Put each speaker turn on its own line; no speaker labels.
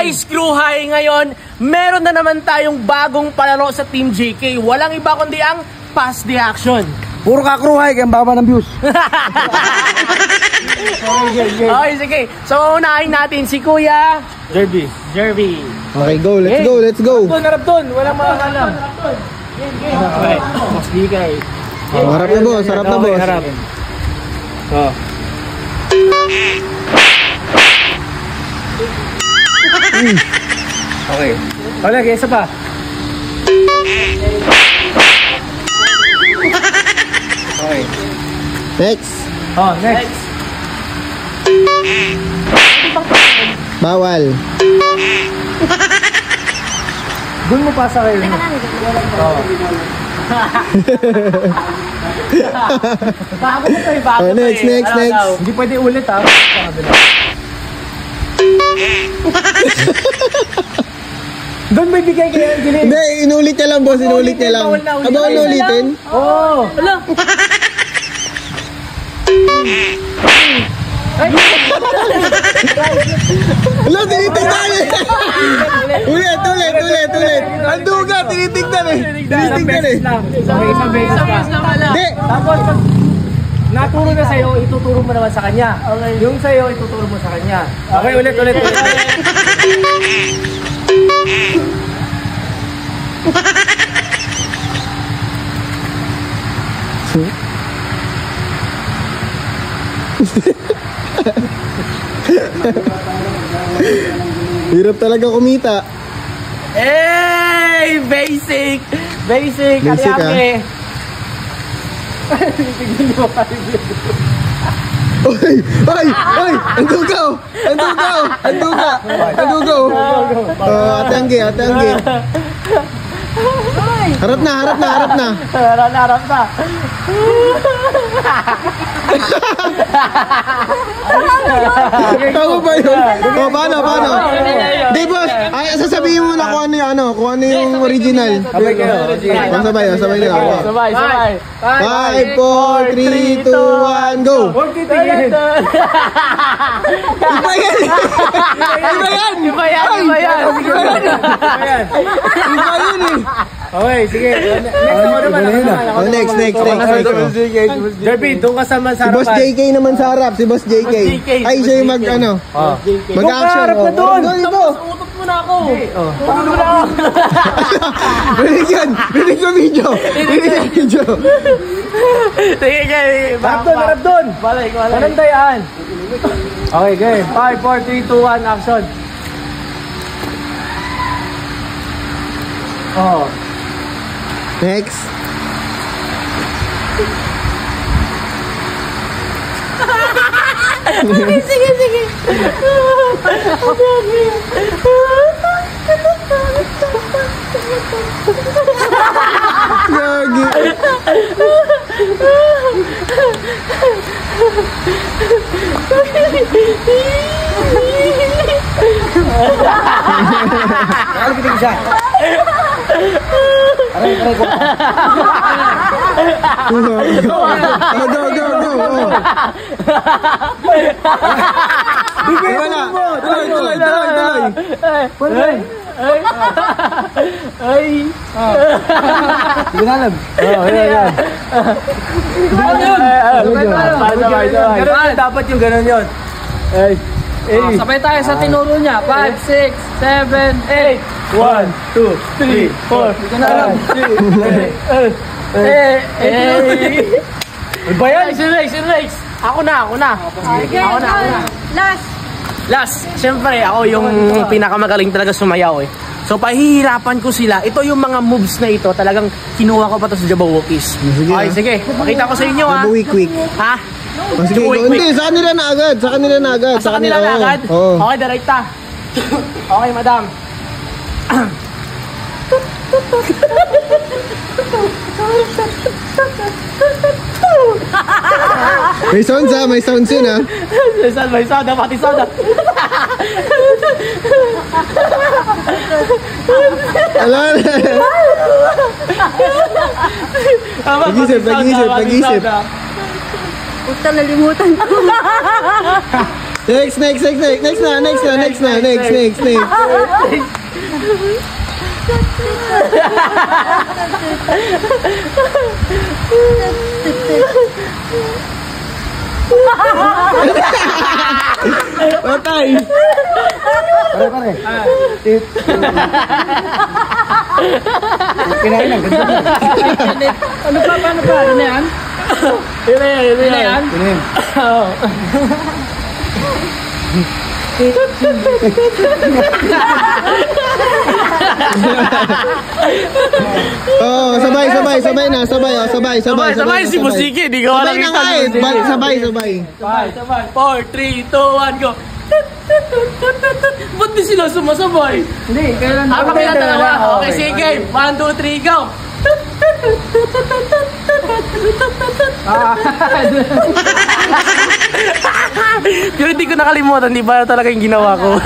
guys, Crew High ngayon, meron na naman tayong bagong palaro sa Team JK. Walang iba kundi ang Pass the Action.
Puro ka Crew High, kaya baba ng views.
Okay, sige. So, unahin natin si Kuya Jerby.
Okay, go. Let's go.
Harap doon. Walang makakalam. Okay. Mas bigay.
Harap na boss.
Harap. Oh. Okay. Wala, isa pa. Okay.
Next.
Oh, next.
Bawal.
Doon mo pasa kayo. Oh. Bago mo to, bago to.
Next.
Hindi pwede ulit ha. Doon may bigay kayo.
Hindi, inulit niya lang boss, inulit niya lang. Bawal na ulitin?
Oo. Wala.
Wala, tinitignan eh. Ulit. Ang duga, tinitignan eh.
Isang beses lang pala.
Hindi.
Tapos pag naturo na sa'yo, ituturo mo naman sa kanya. Okay. Yung sa'yo, ituturo mo sa kanya. Okay, ulit.
Hirap talaga kumita.
Hey! Basic!
Basic,
Kaliake!
Ay! Ang duga! Ate Anggi. Harap na.
Harap na.
Tama ba yun? O, paano? Di boss, sasabihin mo na kung ano yung original. Sabay kayo. Sabay nyo.
Sabay.
5, 4, 3, 2, 1, go! Iba yan eh!
Okay, sige.
Next.
Derby, doon ka sa
Si Boss JK naman sa harap. Si Boss JK. Ay, siya yung mag-action.
Harap na doon.
Dito.
Utot mo na ako.
Rinig sa video.
Sige.
Harap doon.
Balik. Anong dayaan? Okay, game. 5, 4, 3, 2, 1, action. Oh.
Next.
Sige.
Gagi.
Nakakitig siya. Aray ko.
Go. Wala. Tuloy.
Ay.
Hindi na alam.
Dapat yung ganun yun. Sabay tayo sa tinuro niya. 5, 6, 7, 8. 1, 2, 3, 4. Hindi ka na alam. Ba yan? Next. Ako na. Last. Siyempre, ako yung pinakamagaling talaga sumayaw eh. So, pahihirapan ko sila. Ito yung mga moves na ito. Talagang kinuha ko pa ito sa Jabawokis. Okay, sige. Pakita ko sa inyo ha.
Quick.
Ha?
Sige, hindi. Sa kanila na agad.
Sa kanila na agad?
Oo.
Okay, direkta. Okay, madam.
May sounds yun ha.
May sound, pati sound.
Ala na. Nag-isip.
Huwag nalimutan ko.
Next na. Patay. Pare. Kinain lang.
Ano pa? Ano na yan?
Yun na yan.
Oh, sabay na. Sabay
si Musiki, di ko
Sabay na nga eh. Sabay.
4, 3, 2, 1, go. Ba't di sila sumasabay?
Hindi, kailan
Habang kailan dalawa. Okay, sige game. 1, 2, 3, go. Pero hindi ko nakalimutan, di ba talaga yung ginawa ko?